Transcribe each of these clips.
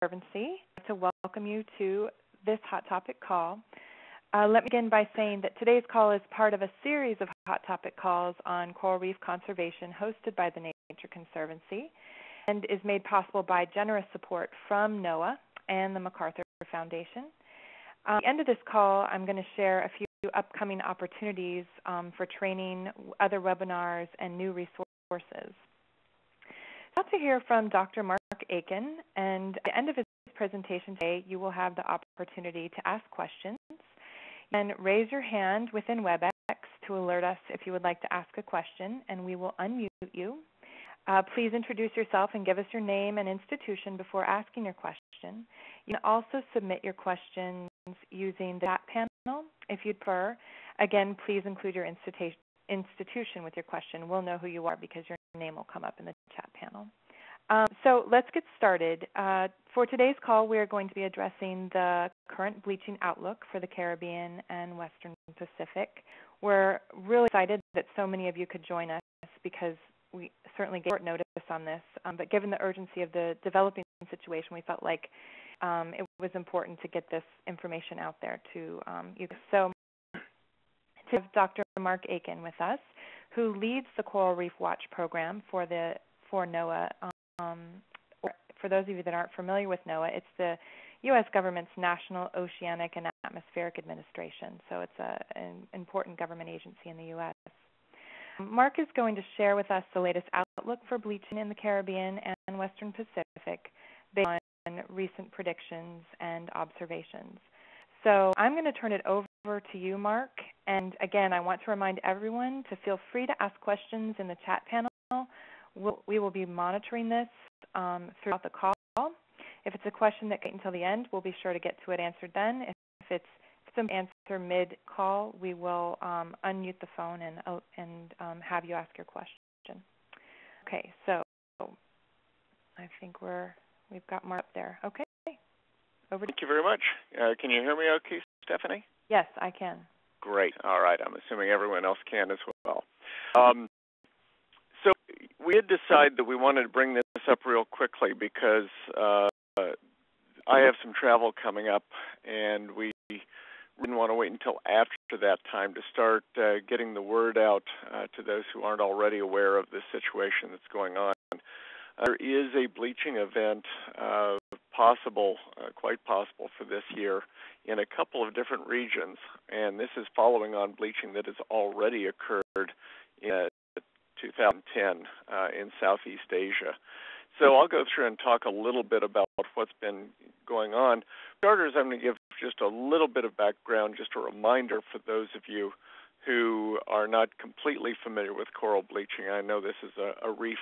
Conservancy to welcome you to this Hot Topic call. Let me begin by saying that today's call is part of a series of Hot Topic calls on coral reef conservation hosted by the Nature Conservancy and is made possible by generous support from NOAA and the MacArthur Foundation. At the end of this call, I'm going to share a few upcoming opportunities for training, other webinars, and new resources. About to hear from Dr. Mark Eakin, and at the end of his presentation today, you will have the opportunity to ask questions. And raise your hand within WebEx to alert us if you would like to ask a question, and we will unmute you. Please introduce yourself and give us your name and institution before asking your question. You can also submit your questions using the chat panel if you'd prefer. Again, please include your institution with your question. We'll know who you are because your name will come up in the chat panel. So let's get started. For today's call, we are going to be addressing the current bleaching outlook for the Caribbean and Western Pacific. We're really excited that so many of you could join us because we certainly gave short notice on this, but given the urgency of the developing situation, we felt like it was important to get this information out there to you. So to have Dr. Mark Eakin with us, who leads the Coral Reef Watch program for NOAA. For those of you that aren't familiar with NOAA, it's the U.S. government's National Oceanic and Atmospheric Administration, so it's an important government agency in the U.S. Mark is going to share with us the latest outlook for bleaching in the Caribbean and Western Pacific based on recent predictions and observations. So I'm going to turn it over to you, Mark. And again, I want to remind everyone to feel free to ask questions in the chat panel. We will be monitoring this throughout the call. If it's a question that gets until the end, we'll be sure to get to it answered then. If it's some answer mid-call, we will unmute the phone and have you ask your question. Okay, so I think we've got Mark up there. Okay, over to you. Thank you very much. Can you hear me okay, Stephanie? Yes, I can. Great. All right. I'm assuming everyone else can as well. So we had decided that we wanted to bring this up real quickly because I have some travel coming up, and we didn't want to wait until after that time to start getting the word out to those who aren't already aware of this situation that's going on. There is a bleaching event quite possible for this year in a couple of different regions, and this is following on bleaching that has already occurred in 2010 in Southeast Asia. So I'll go through and talk a little bit about what's been going on. For starters, I'm going to give just a little bit of background, just a reminder for those of you who are not completely familiar with coral bleaching. I know this is a reef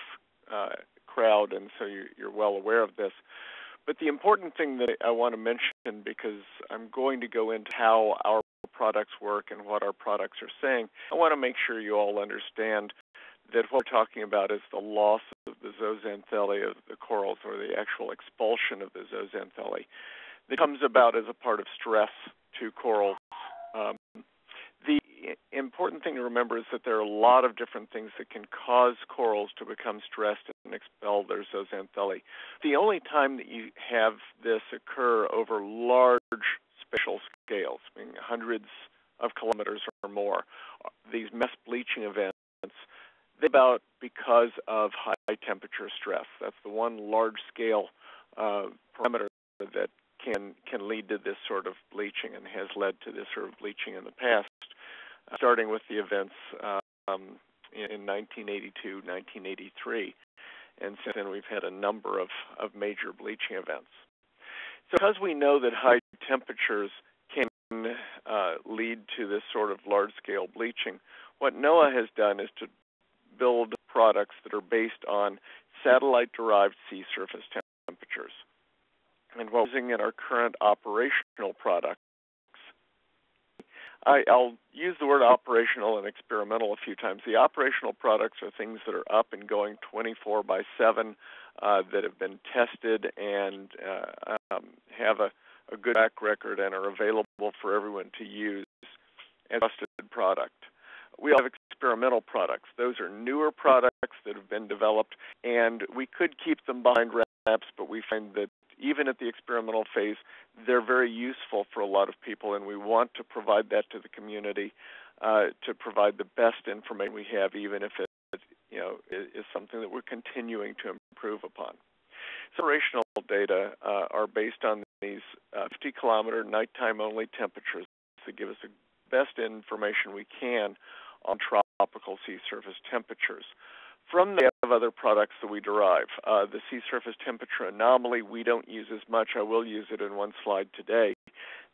crowd, and so you're well aware of this. But the important thing that I want to mention, because I'm going to go into how our products work and what our products are saying, I want to make sure you all understand that what we're talking about is the loss of the zooxanthellae of the corals, or the actual expulsion of the zooxanthellae that comes about as a part of stress to corals. The important thing to remember is that there are a lot of different things that can cause corals to become stressed and expel their zooxanthellae. The only time that you have this occur over large spatial scales, meaning hundreds of kilometers or more, these mass bleaching events, they're about because of high temperature stress. That's the one large scale parameter that can lead to this sort of bleaching and has led to this sort of bleaching in the past, starting with the events in 1982, 1983. And since then we've had a number of major bleaching events. So because we know that high temperatures can lead to this sort of large-scale bleaching, what NOAA has done is to build products that are based on satellite-derived sea surface temperatures. And what we're using in our current operational products, I'll use the word operational and experimental a few times. The operational products are things that are up and going 24/7, that have been tested and have a good track record and are available for everyone to use as a trusted product. We have experimental products. Those are newer products that have been developed, and we could keep them behind wraps, but we find that even at the experimental phase, they're very useful for a lot of people, and we want to provide that to the community to provide the best information we have, even if it is something that we're continuing to improve upon. So operational data are based on these 50-kilometer nighttime-only temperatures that give us the best information we can on tropical sea surface temperatures. From that, we have other products that we derive. The sea surface temperature anomaly, we don't use as much. I will use it in one slide today.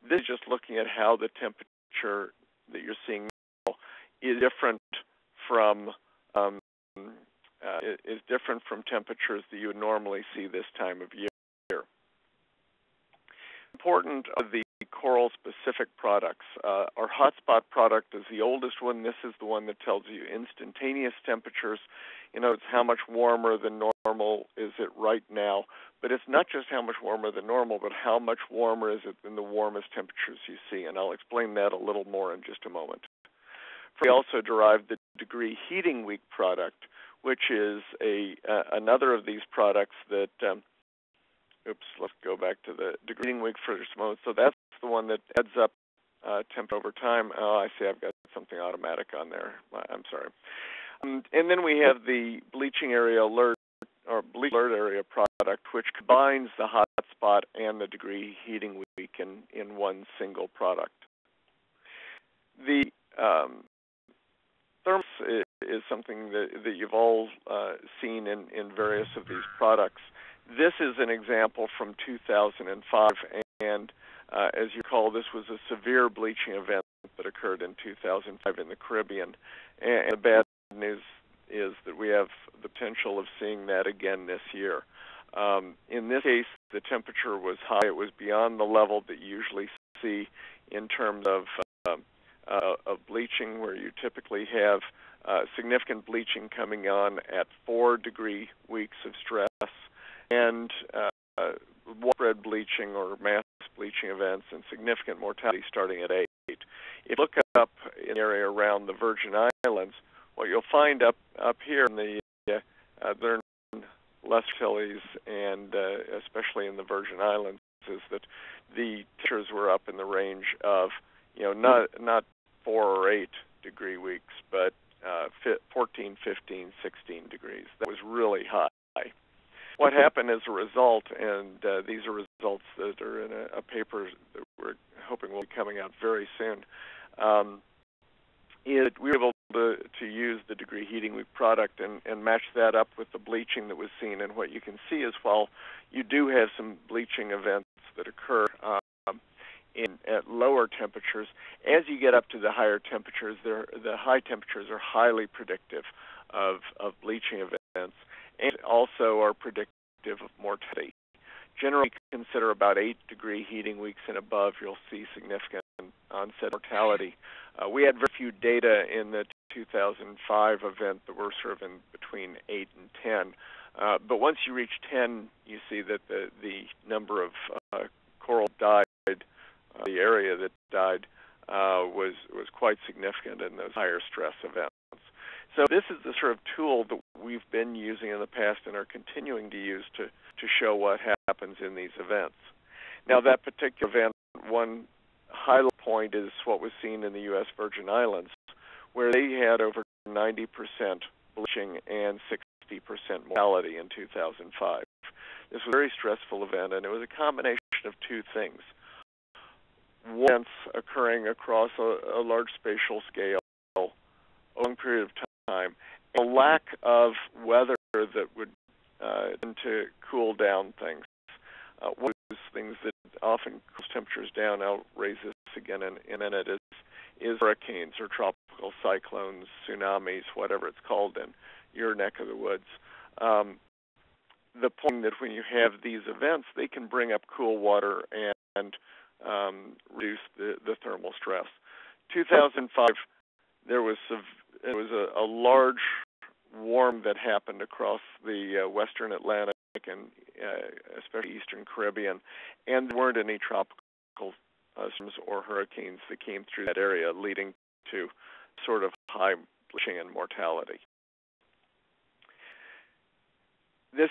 This is just looking at how the temperature that you're seeing now is different from temperatures that you would normally see this time of year. Important are the coral-specific products. Our hotspot product is the oldest one. This is the one that tells you instantaneous temperatures. It's how much warmer than normal is it right now. But it's not just how much warmer than normal, but how much warmer is it than the warmest temperatures you see. And I'll explain that a little more in just a moment. We also derived the degree heating week product, which is another of these products that, let's go back to the degree heating week for just a moment. So that's the one that adds up temp over time. Oh, I see I've got something automatic on there. I'm sorry. And then we have the bleaching area alert, or bleach alert area product, which combines the hotspot and the degree heating week in one single product. The thermos is something that you've all seen in various of these products. This is an example from 2005, and as you recall, this was a severe bleaching event that occurred in 2005 in the Caribbean. And the bad news is that we have the potential of seeing that again this year. In this case, the temperature was high. It was beyond the level that you usually see in terms of bleaching, where you typically have significant bleaching coming on at 4-degree weeks of stress, and widespread bleaching or mass bleaching events and significant mortality starting at 8. If you look up in the area around the Virgin Islands, what you'll find up here in the northern less Antilles and especially in the Virgin Islands is that the temperatures were up in the range of not 4 or 8 degree weeks, but 14, 15, 16 degrees. That was really high. What happened as a result, and these are results that are in a paper that we're hoping will be coming out very soon, is we were able to use the degree heating week product and match that up with the bleaching that was seen. And what you can see is while you do have some bleaching events that occur at lower temperatures, as you get up to the higher temperatures, the high temperatures are highly predictive of bleaching events, and also are predictive of mortality. Generally, consider about 8-degree heating weeks and above, you'll see significant onset mortality. We had very few data in the 2005 event that were sort of in between 8 and 10. But once you reach 10, you see that the number of coral died, the area that died, was quite significant in those higher stress events. So this is the sort of tool that we've been using in the past and are continuing to use to show what happens in these events. Now, that particular event, one highlight point is what was seen in the U.S. Virgin Islands, where they had over 90% bleaching and 60% mortality in 2005. This was a very stressful event, and it was a combination of two things. One, occurring across a large spatial scale, a long period of time, a lack of weather that would tend to cool down things. One of those things that often cools temperatures down, I'll raise this again in a minute, is hurricanes or tropical cyclones, tsunamis, whatever it's called in your neck of the woods. The point that when you have these events, they can bring up cool water and reduce the thermal stress. 2005, there was a large warm that happened across the western Atlantic and especially eastern Caribbean, and there weren't any tropical storms or hurricanes that came through that area, leading to sort of high bleaching and mortality. This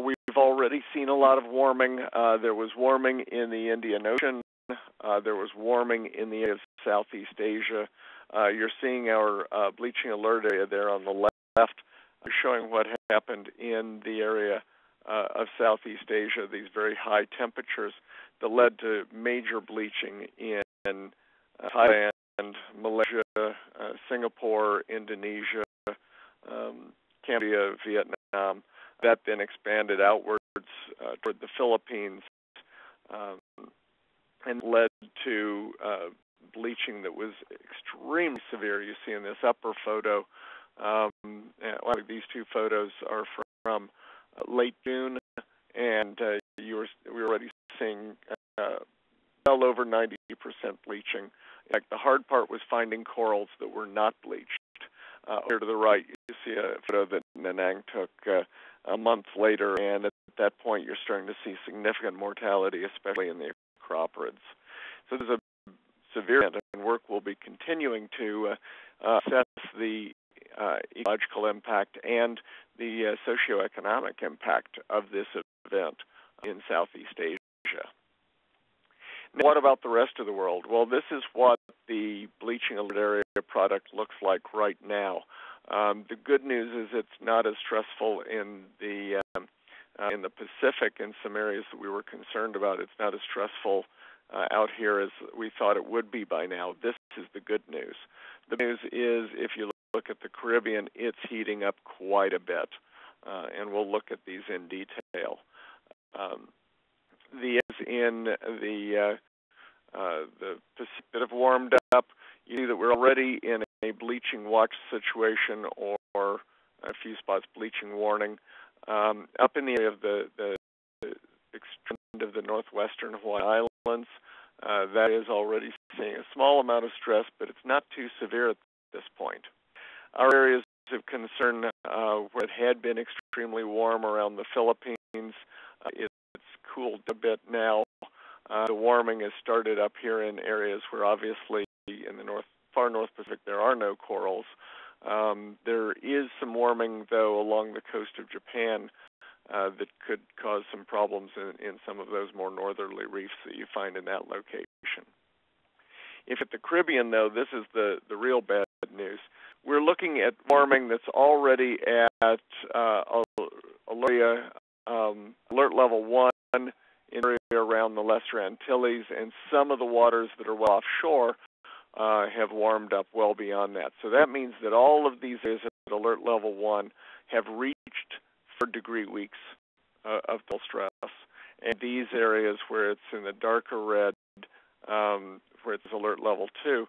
we've already seen a lot of warming. There was warming in the Indian Ocean. There was warming in the area of Southeast Asia. You're seeing our bleaching alert area there on the left, showing what happened in the area of Southeast Asia, these very high temperatures that led to major bleaching in Thailand, Malaysia, Singapore, Indonesia, Cambodia, Vietnam. That then expanded outwards toward the Philippines and led to bleaching that was extremely severe. You see in this upper photo, these two photos are from late June, and we're already seeing well over 90% bleaching. In fact, the hard part was finding corals that were not bleached. Here to the right, you see a photo that Nanang took a month later, and at that point, you're starting to see significant mortality, especially in the acroporids. So there's a severe event, and work will be continuing to assess the ecological impact and the socioeconomic impact of this event in Southeast Asia. Now, what about the rest of the world? Well, this is what the bleaching alert area product looks like right now. The good news is it's not as stressful in the Pacific in some areas that we were concerned about. It's not as stressful out here as we thought it would be by now. This is the good news. The news is if you look at the Caribbean, it's heating up quite a bit, and we'll look at these in detail. The Pacific that have warmed up, you see that we're already in a bleaching watch situation or a few spots bleaching warning. Up in the area of the extreme end of the northwestern Hawaii Islands, that is already seeing a small amount of stress, but it's not too severe at this point. Our areas of concern where it had been extremely warm around the Philippines, it's cooled a bit now. The warming has started up here in areas where obviously in the far North Pacific there are no corals. There is some warming, though, along the coast of Japan that could cause some problems in some of those more northerly reefs that you find in that location. If at the Caribbean, though, this is the real bad news. We're looking at warming that's already at alert level 1 in the area around the Lesser Antilles, and some of the waters that are well offshore have warmed up well beyond that. So that means that all of these areas at alert level 1 have reached 4-degree weeks of full stress. And these areas where it's in the darker red, where it's alert level 2,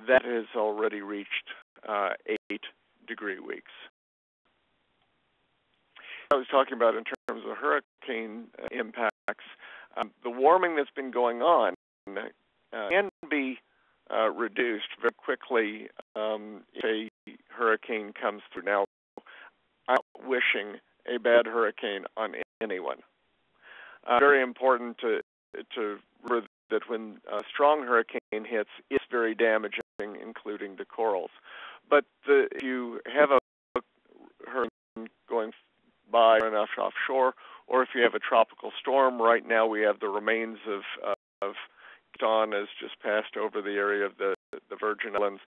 that has already reached 8-degree weeks. I was talking about in terms of hurricane impacts, the warming that's been going on can be reduced very quickly if a hurricane comes through. Now, I'm not wishing a bad hurricane on anyone. Very important to remember that when a strong hurricane hits, it's very damaging, including the corals. But if you have a hurricane going by enough offshore, or if you have a tropical storm, right now we have the remains of Dawn has just passed over the area of the Virgin Islands.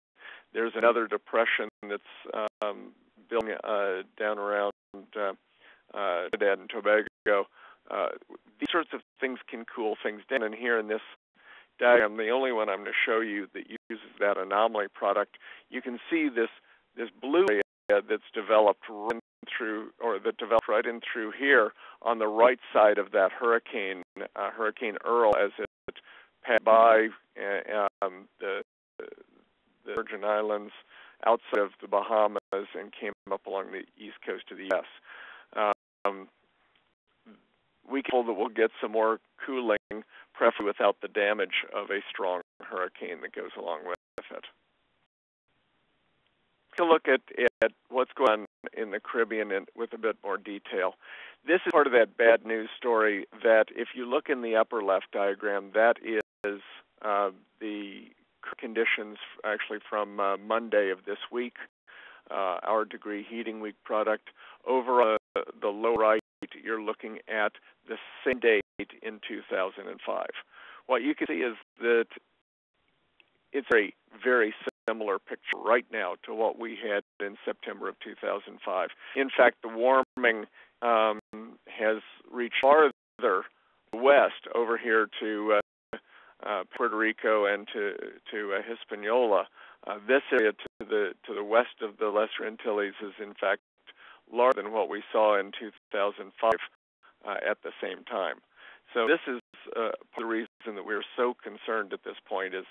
There's another depression that's building down around Trinidad and Tobago. These sorts of things can cool things down. And here in this diagram, the only one I'm going to show you that uses that anomaly product, you can see this blue area that's developed developed right in through here on the right side of that hurricane, Hurricane Earl, as it passed by the Virgin Islands outside of the Bahamas and came up along the east coast of the U.S. We feel that we'll get some more cooling, preferably without the damage of a strong hurricane that goes along with it. To look at what's going on in the Caribbean with a bit more detail. This is part of that bad news story that if you look in the upper left diagram, that is the conditions actually from Monday of this week. our degree heating week product. Over the low right, you're looking at the same date in 2005. What you can see is that it's a very similar picture right now to what we had in September of 2005. In fact, the warming has reached farther west over here to Puerto Rico and to Hispaniola. This area to the west of the Lesser Antilles is in fact larger than what we saw in 2005 at the same time. So this is part of the reason that we're so concerned at this point is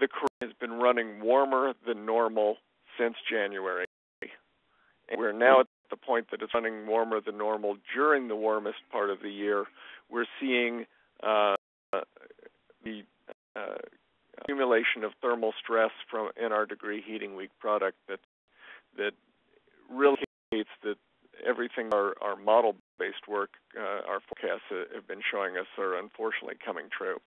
the Caribbean has been running warmer than normal since January. And we're now at the point that it's running warmer than normal during the warmest part of the year. We're seeing the accumulation of thermal stress in our degree heating week product that really indicates that everything our model-based work, our forecasts have been showing us are unfortunately coming true.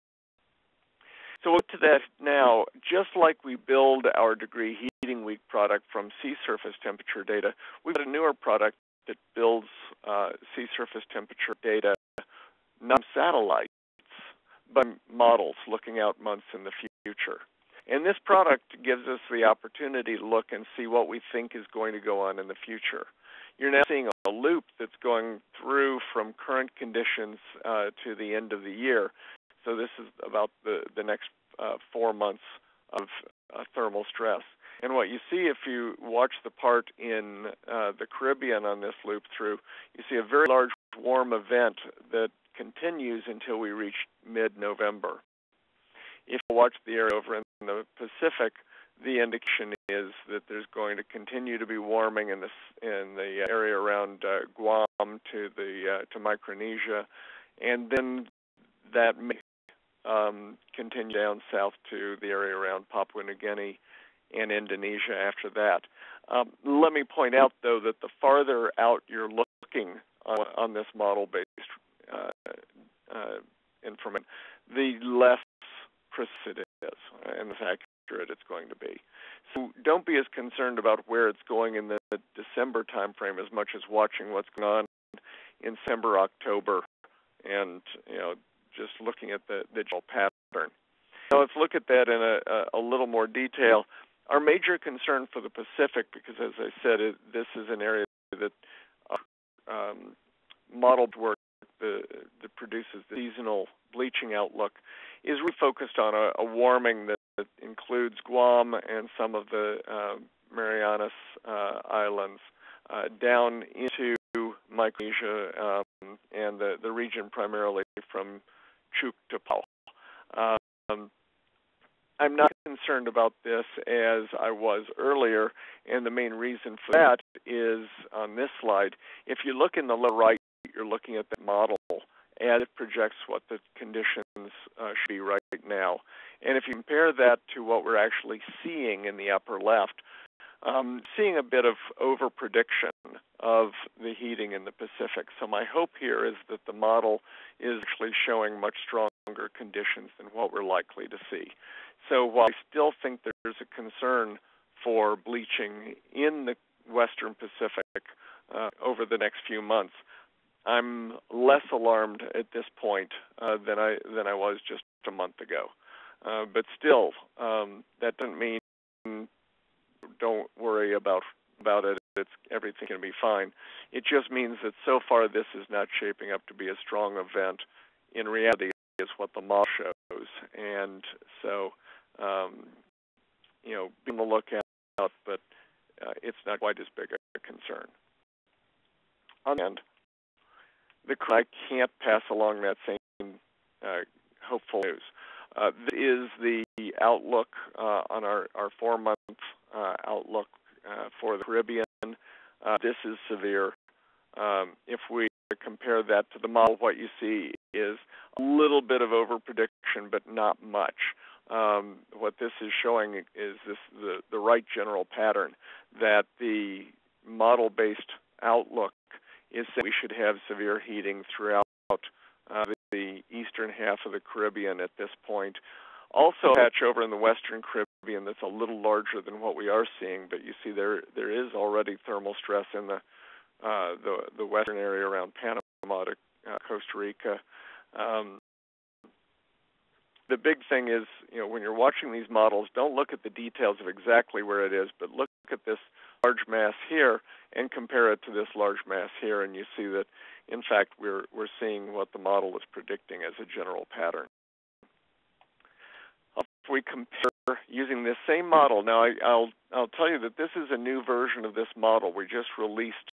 So look to that now. Just like we build our degree heating week product from sea surface temperature data, we've got a newer product that builds sea surface temperature data, not satellites, but models looking out months in the future. And this product gives us the opportunity to look and see what we think is going to go on in the future. You're now seeing a loop that's going through from current conditions to the end of the year. So this is about the next 4 months of thermal stress. And what you see if you watch the part in the Caribbean on this loop through, you see a very large warm event that continues until we reach mid-November. If you watch the area over in the Pacific, the indication is that there's going to continue to be warming in the area around Guam to Micronesia, and then that may continue down south to the area around Papua New Guinea and Indonesia after that. Let me point out, though, that the farther out you're looking on this model-based information, the less precise it is and the accurate it's going to be. So don't be as concerned about where it's going in the December timeframe as much as watching what's going on in December, October, and just looking at the general pattern. Now let's look at that in a little more detail. Our major concern for the Pacific, because as I said, this is an area that modeled work that produces the seasonal bleaching outlook, is really focused on a warming that includes Guam and some of the Marianas Islands down into Micronesia and the region primarily from Chuuk to Pau. I'm not concerned about this as I was earlier, and the main reason for that is on this slide. If you look in the lower right, you're looking at the model as it projects what the conditions should be right now. And if you compare that to what we're actually seeing in the upper left, seeing a bit of over-prediction of the heating in the Pacific. So my hope here is that the model is actually showing much stronger conditions than what we're likely to see. So while I still think there's a concern for bleaching in the Western Pacific over the next few months, I'm less alarmed at this point than I was just a month ago. But still, that doesn't mean don't worry about it. Everything can be fine. It just means that so far this is not shaping up to be a strong event. In reality, is what the model shows, and so be on the lookout. But it's not quite as big a concern. On the end, I can't pass along that same hopeful news. This is the outlook on our 4-month outlook for the Caribbean. This is severe. If we compare that to the model, what you see is a little bit of overprediction, but not much. What this is showing is the right general pattern, that the model-based outlook is that we should have severe heating throughout the eastern half of the Caribbean at this point. Also, patch over in the western Caribbean Caribbean that's a little larger than what we are seeing, but you see there is already thermal stress in the western area around Panama to Costa Rica. The big thing is, when you're watching these models, don't look at the details of exactly where it is, but look at this large mass here and compare it to this large mass here, and you see that, in fact, we're seeing what the model is predicting as a general pattern. If we compare using this same model, now I'll tell you that this is a new version of this model. We just released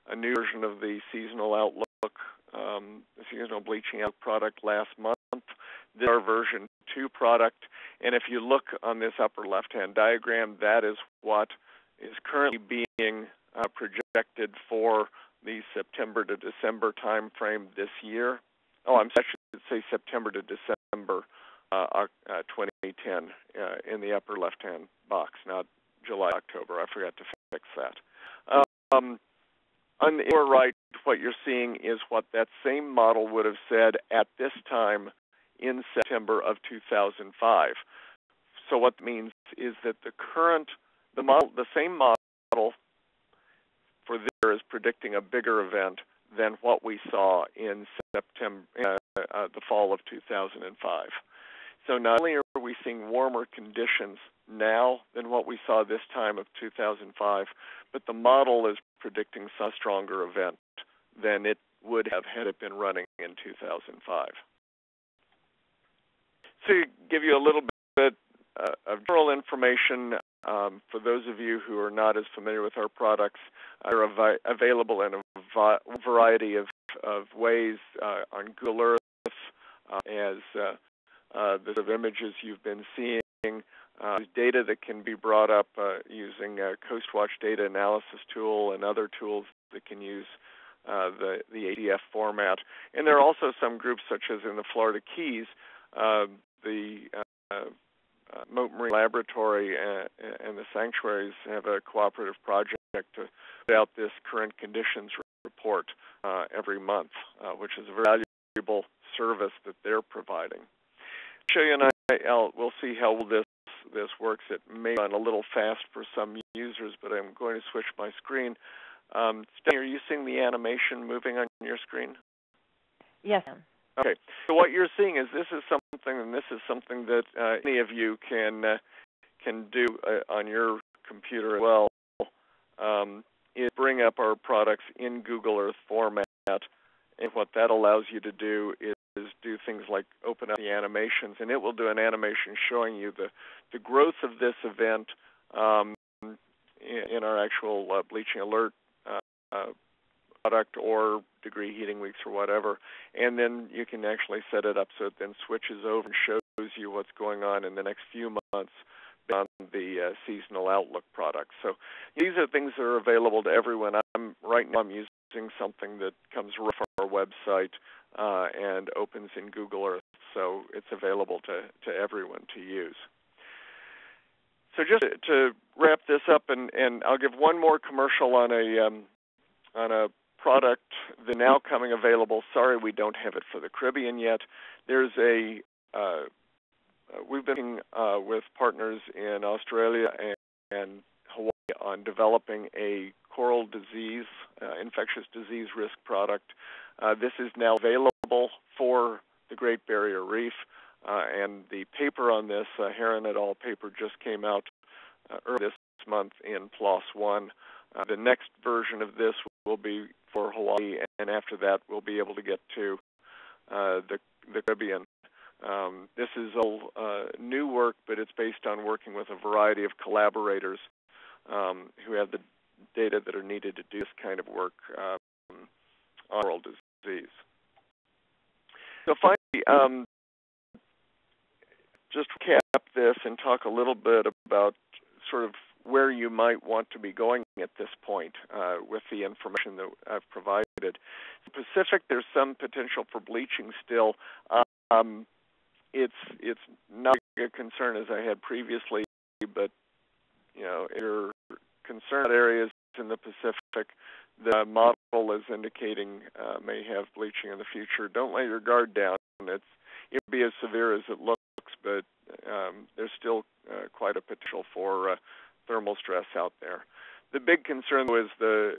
a new version of the seasonal outlook, the seasonal bleaching outlook product last month. This is our version 2 product, and if you look on this upper left-hand diagram, that is what is currently being projected for the September to December time frame this year. I should say September to December 2010 in the upper left-hand box, not July, October. I forgot to fix that. On the lower right, what you're seeing is what that same model would have said at this time in September of 2005. So what that means is that the same model for this year is predicting a bigger event than what we saw in September, the fall of 2005. So not only are we seeing warmer conditions now than what we saw this time of 2005, but the model is predicting a stronger event than it would have had it been running in 2005. To give you a little bit of general information, for those of you who are not as familiar with our products, they're available in a variety of ways on Google Earth, as the sort of images you've been seeing, data that can be brought up using Coastwatch data analysis tool and other tools that can use the ADF format. And there are also some groups, such as in the Florida Keys, the Moat Marine Laboratory and the sanctuaries have a cooperative project to put out this current conditions report every month, which is a very valuable service that they're providing. Show you, and we'll see how this works. It may run a little fast for some users, but I'm going to switch my screen. Stephanie, are you seeing the animation moving on your screen? Yes. Okay. So what you're seeing is this is something that any of you can do on your computer as well. Is bring up our products in Google Earth format, and what that allows you to do is do things like open up the animations, and it will do an animation showing you the growth of this event in our actual bleaching alert product or degree heating weeks or whatever, and then you can actually set it up so it then switches over and shows you what's going on in the next few months on the seasonal outlook product. So these are things that are available to everyone. Right now I'm using something that comes right from our website and opens in Google Earth, so it's available to everyone to use. So just to wrap this up, and I'll give one more commercial on a product that's now coming available. Sorry, we don't have it for the Caribbean yet. There's we've been working with partners in Australia and Hawaii on developing a coral disease, infectious disease risk product. This is now available for the Great Barrier Reef, and the paper on this, Heron et al. Paper, just came out earlier this month in PLOS One. The next version of this will be for Hawaii, and after that we'll be able to get to the Caribbean. This is all new work, but it's based on working with a variety of collaborators who have the data that are needed to do this kind of work on coral disease. So finally, just recap this and talk a little bit about sort of where you might want to be going at this point with the information that I've provided. In the Pacific, there's some potential for bleaching still. It's not a concern as I had previously, but if you're concerned about areas in the Pacific, the model is indicating may have bleaching in the future. Don't let your guard down. It will be as severe as it looks, but there's still quite a potential for thermal stress out there. The big concern though is the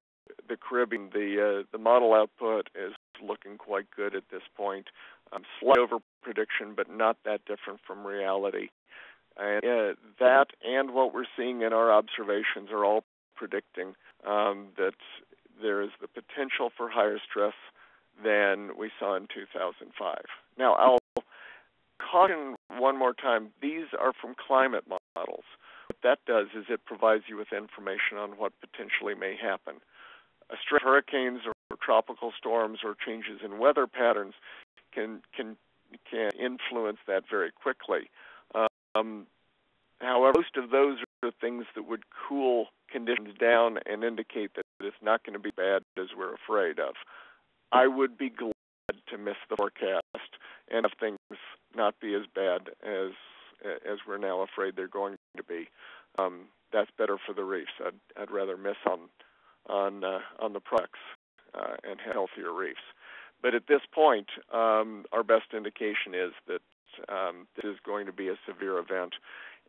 Caribbean. The model output is looking quite good at this point. Slight over prediction, but not that different from reality. And that and what we're seeing in our observations are all predicting that there is the potential for higher stress than we saw in 2005. Now, I'll caution one more time, these are from climate models. What that does is it provides you with information on what potentially may happen. A string of hurricanes or tropical storms or changes in weather patterns can influence that very quickly. However, most of those are things that would cool conditions down and indicate that it's not going to be bad as we're afraid of. I would be glad to miss the forecast and have things not be as bad as we're now afraid they're going to be. That's better for the reefs. I'd rather miss on the products and healthier reefs. But at this point, our best indication is that this is going to be a severe event.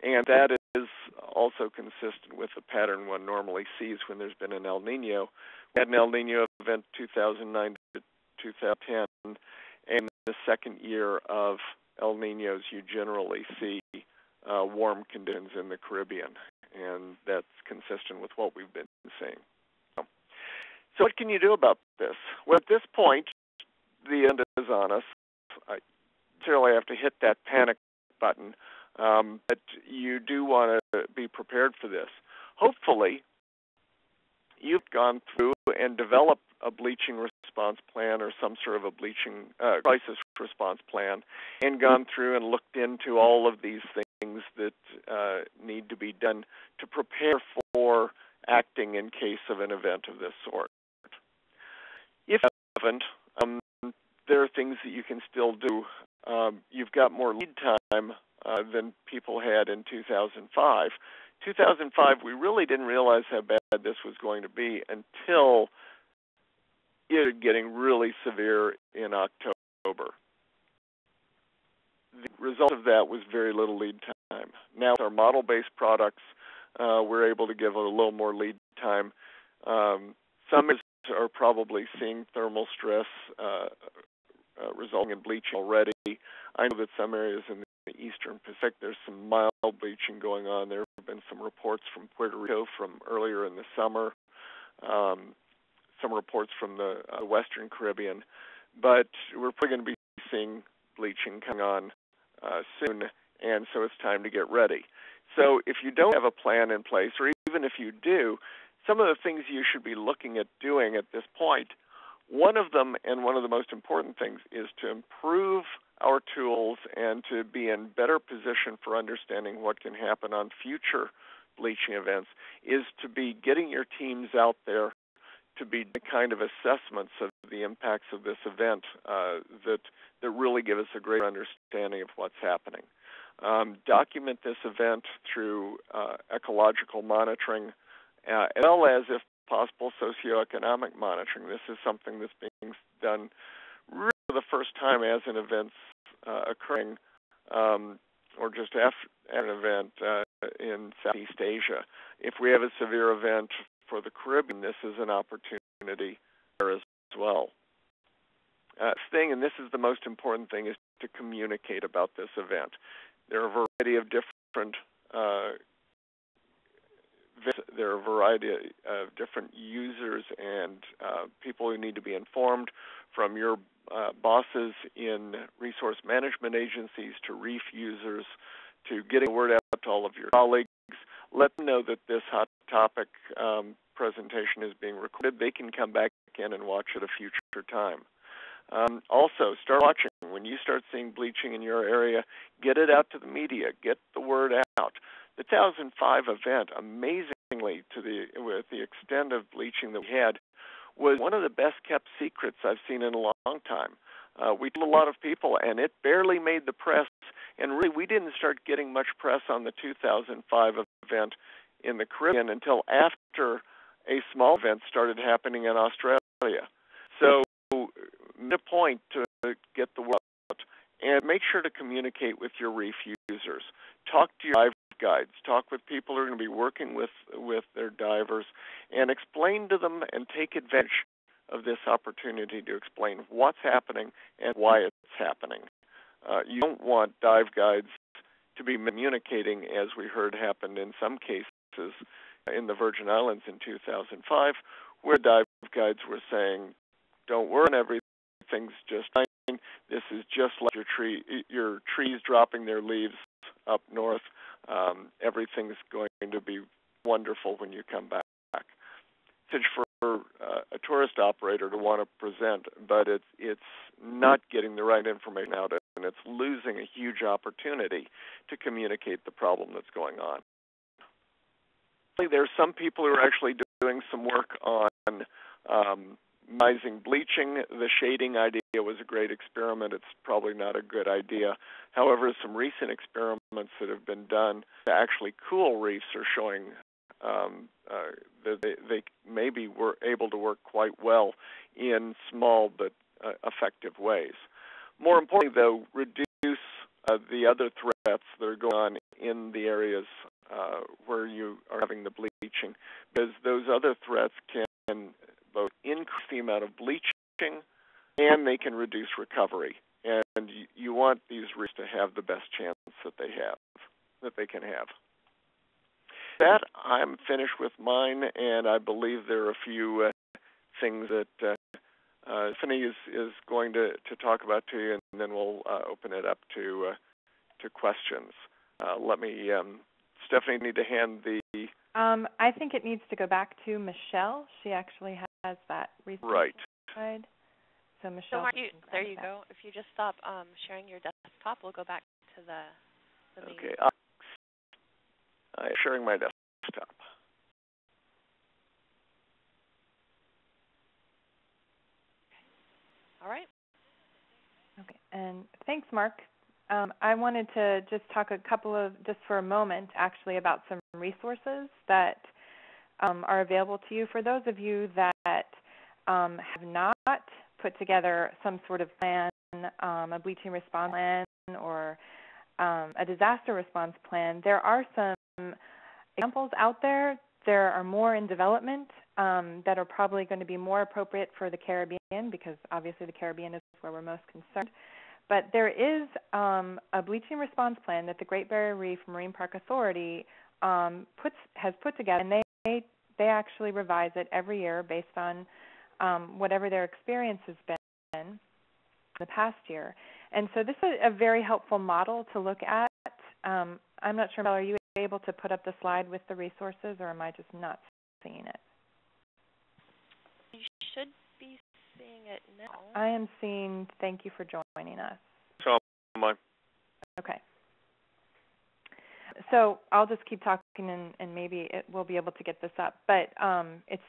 And that is also consistent with the pattern one normally sees when there's been an El Nino. We had an El Nino event 2009 to 2010, and the second year of El Ninos, you generally see warm conditions in the Caribbean, and that's consistent with what we've been seeing. So what can you do about this? Well, at this point, the end is on us. I necessarily have to hit that panic button, but you do want to be prepared for this. Hopefully, you've gone through and developed a bleaching response plan or some sort of a bleaching crisis response plan and gone through and looked into all of these things that need to be done to prepare for acting in case of an event of this sort. If you haven't, there are things that you can still do. You've got more lead time than people had in 2005. 2005, we really didn't realize how bad this was going to be until it was getting really severe in October. The result of that was very little lead time. Now, with our model-based products, we're able to give a little more lead time. Some are probably seeing thermal stress resulting in bleaching already. I know that some areas in the Eastern Pacific, there's some mild bleaching going on. There have been some reports from Puerto Rico from earlier in the summer, some reports from the Western Caribbean, but we're probably going to be seeing bleaching coming on soon, and so it's time to get ready. So if you don't have a plan in place, or even if you do, some of the things you should be looking at doing at this point, one of them, and one of the most important things, is to improve our tools and to be in better position for understanding what can happen on future bleaching events, is to be getting your teams out there to be the kind of assessments of the impacts of this event that really give us a greater understanding of what's happening. Document this event through ecological monitoring, as well as, if possible, socioeconomic monitoring. This is something that's being done really for the first time as an event's occurring, or just after an event in Southeast Asia. If we have a severe event for the Caribbean, this is an opportunity there as well. And this is the most important thing, is to communicate about this event. There are a variety of different users and people who need to be informed, from your bosses in resource management agencies to Reef users, to getting the word out to all of your colleagues. Let them know that this hot topic presentation is being recorded. They can come back in and watch at a future time. Also, start watching. When you start seeing bleaching in your area, get it out to the media. Get the word out. The 2005 event, amazingly, with the extent of bleaching that we had, was one of the best-kept secrets I've seen in a long time. We told a lot of people, and it barely made the press. And really, we didn't start getting much press on the 2005 event in the Caribbean until after a small event started happening in Australia. So, make a point to get the word out, and make sure to communicate with your reef users. Talk to your dive guides. Talk with people who are going to be working with their divers, and explain to them and take advantage of this opportunity to explain what's happening and why it's happening. You don't want dive guides to be communicating, as we heard happened in some cases in the Virgin Islands in 2005, where dive guides were saying, "Don't worry, everything's just fine. This is just like your trees dropping their leaves up north. Everything's going to be wonderful when you come back." It's for a tourist operator to want to present, but it's not getting the right information out, and it's losing a huge opportunity to communicate the problem that's going on. There's some people who are actually doing some work on minimizing bleaching. The shading idea was a great experiment. It's probably not a good idea. However, some recent experiments that have been done to actually cool reefs are showing that they maybe were able to work quite well in small but effective ways. More importantly, though, reduce the other threats that are going on in the areas where you are having the bleaching, because those other threats can both increase the amount of bleaching and they can reduce recovery. And you want these reefs to have the best chance that they can have. That, I'm finished with mine, and I believe there are a few things that Stephanie is going to talk about to you, and then we'll open it up to questions. Stephanie, need to hand the... I think it needs to go back to Michelle. She actually has that resource right slide. So Michelle, Mark, there you go. If you just stop sharing your desktop, we'll go back to the main. Okay. I'm sharing my desktop. All right. Okay, and thanks, Mark. I wanted to just talk just for a moment, actually, about some resources that are available to you. For those of you that have not put together some sort of plan, a bleaching response plan or a disaster response plan, there are some examples out there. There are more in development that are probably going to be more appropriate for the Caribbean, because obviously the Caribbean is where we're most concerned. But there is a bleaching response plan that the Great Barrier Reef Marine Park Authority has put together, and they actually revise it every year based on whatever their experience has been the past year. And so this is a very helpful model to look at. I'm not sure, Mel, are you able to put up the slide with the resources, or am I just not seeing it? You should be seeing it now. I am seeing, thank you for joining us. So am I. Okay. So I'll just keep talking, and maybe we'll be able to get this up. But it's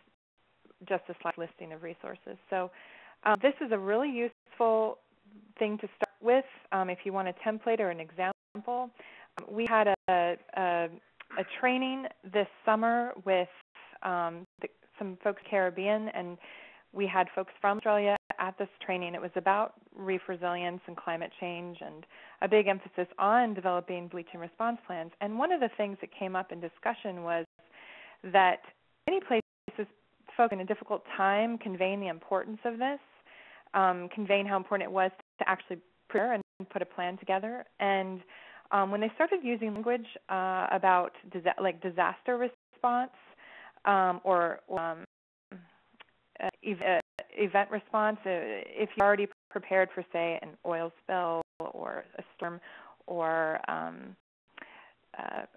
just a slide listing of resources. So this is a really useful thing to start with if you want a template or an example. We had a training this summer with some folks Caribbean, and we had folks from Australia at this training. It was about reef resilience and climate change, and a big emphasis on developing bleaching response plans. And one of the things that came up in discussion was that many places folk in a difficult time conveying the importance of this, conveying how important it was to actually prepare and put a plan together. And when they started using language about disaster response or event response, if you're already prepared for, say, an oil spill or a storm or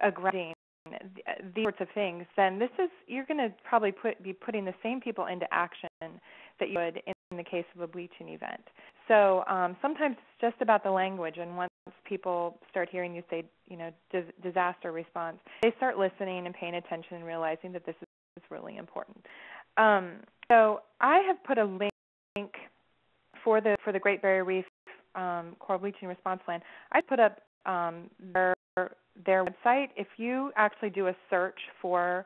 a grounding, these sorts of things, then you're going to probably be putting the same people into action that you would in the case of a bleaching event. So sometimes it's just about the language, and once people start hearing you say, disaster response, they start listening and paying attention and realizing that this is really important. So I have put a link for the Great Barrier Reef Coral Bleaching Response Plan. I put up their website. If you actually do a search for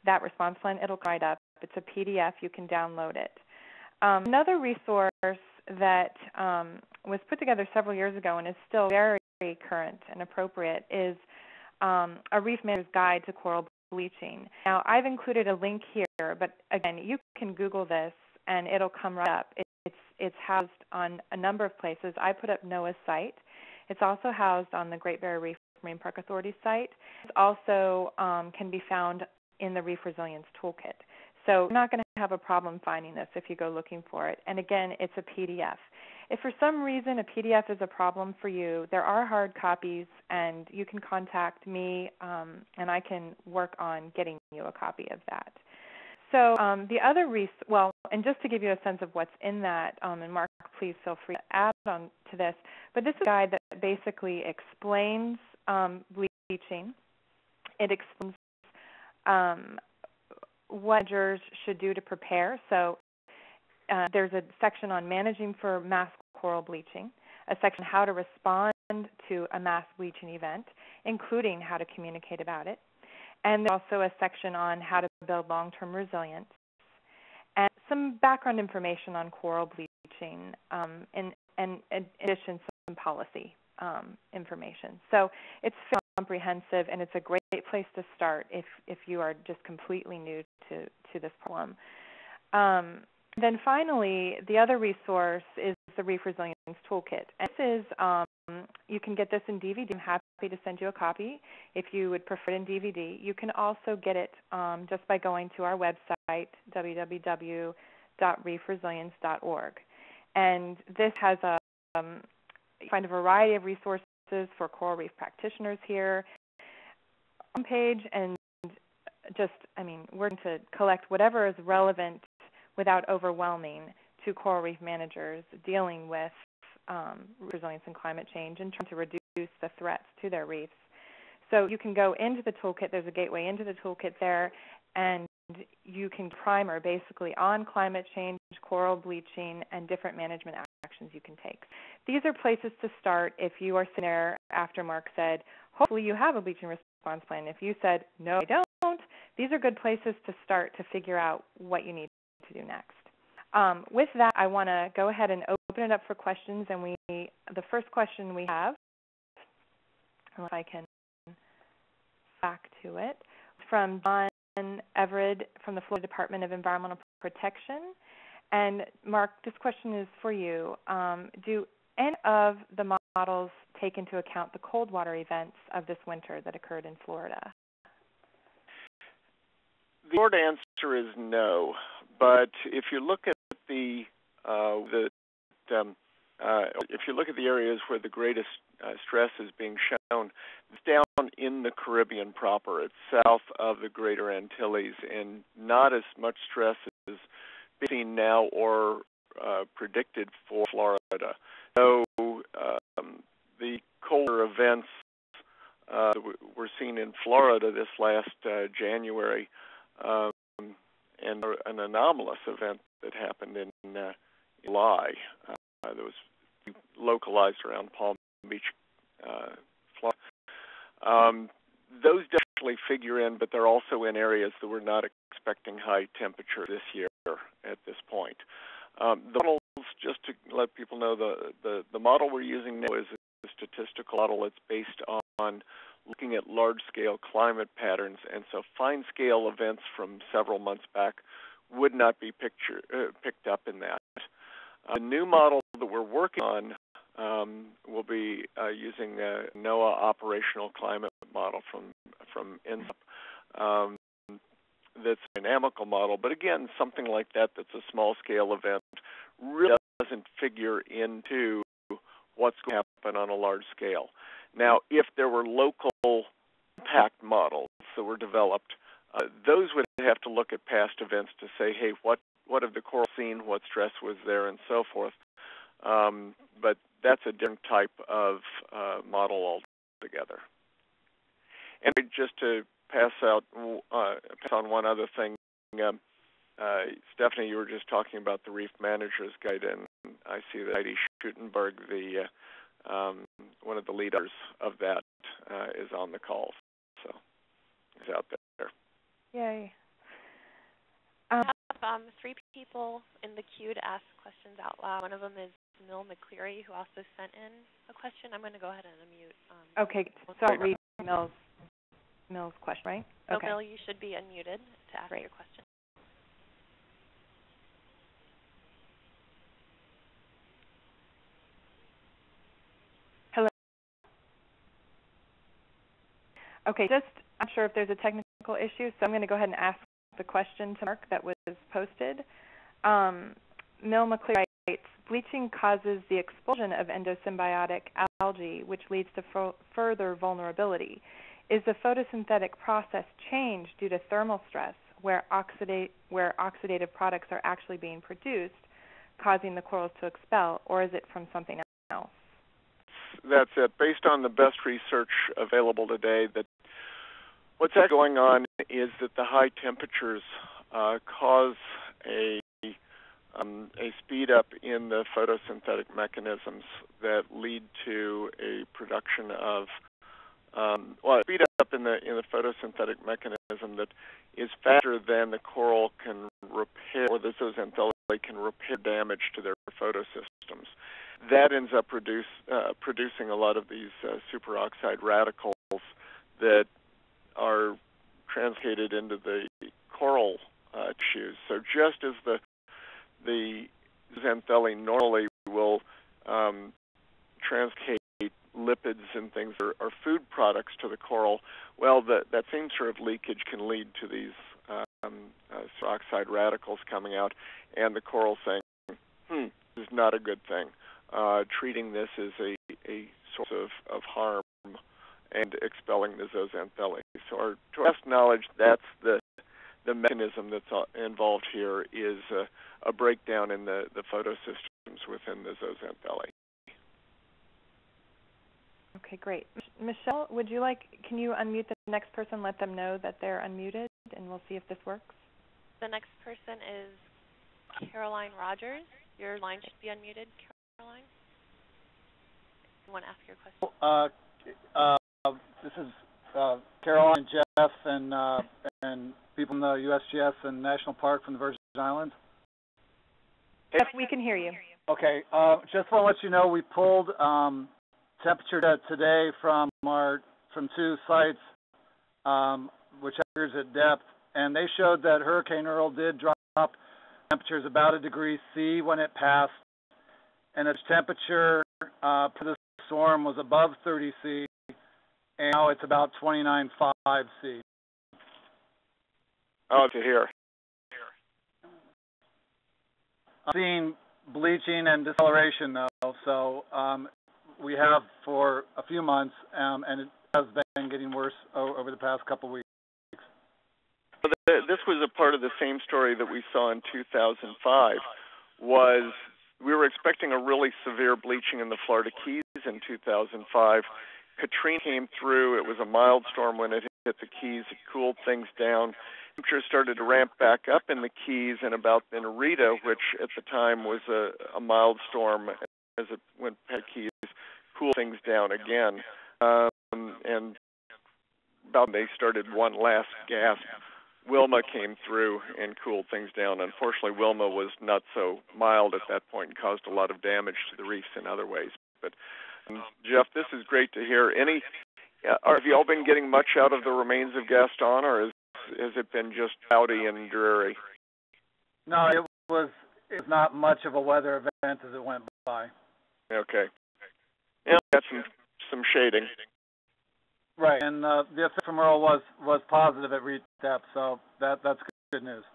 that response plan, it'll come right up. It's a PDF. You can download it. Another resource that was put together several years ago and is still very current and appropriate is a Reef Manager's Guide to Coral Bleaching. Now, I've included a link here, but again, you can Google this and it'll come right up. It's housed on a number of places. I put up NOAA's site. It's also housed on the Great Barrier Reef Marine Park Authority site. It also can be found in the Reef Resilience Toolkit. So you're not going to have a problem finding this if you go looking for it. And again, it's a PDF. If for some reason a PDF is a problem for you, there are hard copies, and you can contact me, and I can work on getting you a copy of that. So the other and just to give you a sense of what's in that, and Mark, please feel free to add on to this, but this is a guide that basically explains bleaching. It explains what managers should do to prepare. So there's a section on managing for mass coral bleaching, a section on how to respond to a mass bleaching event, including how to communicate about it. And there's also a section on how to build long-term resilience, and some background information on coral bleaching, and in addition, some policy information. So it's fairly comprehensive, and it's a great place to start if you are just completely new to this problem. Then finally, the other resource is the Reef Resilience Toolkit. And this is, you can get this in DVD. I'm happy to send you a copy if you would prefer it in DVD. You can also get it just by going to our website, www.reefresilience.org. And this has you find a variety of resources for coral reef practitioners here on page, and we're going to collect whatever is relevant without overwhelming to coral reef managers dealing with resilience and climate change and trying to reduce the threats to their reefs. So you can go into the toolkit. There's a gateway into the toolkit there, and you can primer basically on climate change, coral bleaching, and different management actions you can take. These are places to start if you are sitting there after Mark said, hopefully you have a bleaching response plan. If you said, no, I don't, these are good places to start to figure out what you need to do next. With that, I want to go ahead and open it up for questions. And the first question we have, if I can back to it, from John Everett from the Florida Department of Environmental Protection. And Mark, this question is for you. Do any of the models take into account the cold water events of this winter that occurred in Florida? The short answer is no. But if you look at if you look at the areas where the greatest stress is being shown, it's down in the Caribbean proper. It's south of the Greater Antilles, and not as much stress is being seen now or predicted for Florida. So the colder events that we're seeing in Florida this last January, and an anomalous event that happened in July that was localized around Palm Beach, Florida. Those definitely figure in, but they're also in areas that we're not expecting high temperature this year at this point. The models, just to let people know, the model we're using now is a statistical model. It's based on looking at large-scale climate patterns, and so fine-scale events from several months back would not be picked up in that. The new model that we're working on will be using the NOAA operational climate model from INSOP. That's a dynamical model, but again, something like that's a small-scale event really doesn't figure into what's going to happen on a large scale. Now, if there were local impact models that were developed, those would have to look at past events to say, hey, what have the coral seen, what stress was there, and so forth. But that's a different type of model altogether. And just to pass on one other thing, Stephanie, you were just talking about the Reef Manager's Guide, and I see that Heidi Schutenberg, one of the leaders of that, is on the call, so he's out there. Yay. three people in the queue to ask questions out loud. One of them is Mill McCleary, who also sent in a question. I'm going to go ahead and unmute. Okay, so I'll read Mill's question, right? So, okay. Mill, you should be unmuted to ask your question. Hello. Okay, I'm sure if there's a technical issue, so I'm going to go ahead and ask the question to Mark that was posted. Mill McCleary writes, bleaching causes the expulsion of endosymbiotic algae, which leads to further vulnerability. Is the photosynthetic process changed due to thermal stress, where oxidative products are actually being produced, causing the corals to expel, or is it from something else? That's it. Based on the best research available today, that what's going on is that the high temperatures cause a speed up in the photosynthetic mechanisms that lead to a production of speed up in the photosynthetic mechanism that is faster than the coral can repair, or the zooxanthellae can repair damage to their photosystems. That ends up producing a lot of these superoxide radicals that are translocated into the coral tissues. So just as the zooxanthellae normally will translocate lipids and things or food products to the coral, well, that same sort of leakage can lead to these oxide radicals coming out, and the coral saying, this is not a good thing. Treating this as a source of harm and expelling the zooxanthellae. So to our best knowledge, that's the mechanism that's involved here is a breakdown in the photosystems within the zooxanthellae. Okay, great. Michelle, can you unmute the next person, let them know that they're unmuted, and we'll see if this works? The next person is Caroline Rogers. Your line should be unmuted, Caroline. You want to ask your question? This is Caroline, Jeff, and people in the USGS and National Park from the Virgin Islands. Jeff, we can hear you. Okay, just want to let you know we pulled temperature data today from two sites, which occurs at depth, and they showed that Hurricane Earl did drop temperatures about a degree C when it passed, and its temperature for the storm was above 30 C, and now it's about 29.5 C. Oh, to hear. I'm seeing bleaching and discoloration, though, so we have for a few months, and it has been getting worse over the past couple weeks. This was a part of the same story that we saw in 2005, was we were expecting a really severe bleaching in the Florida Keys in 2005. Katrina came through. It was a mild storm when it hit the Keys. It cooled things down. Temperature started to ramp back up in the Keys, and about then Rita, which at the time was a mild storm, as it went past Keys, cooled things down again. And about they started one last gasp. Wilma came through and cooled things down. Unfortunately, Wilma was not so mild at that point and caused a lot of damage to the reefs in other ways. But Jeff, this is great to hear. Have you all been getting much out of the remains of Gaston, or has it been just cloudy and dreary? No, it was not much of a weather event as it went by. Okay. Yeah, got some shading. Right, and the effect from Earl was positive at reef depth, so that's good news.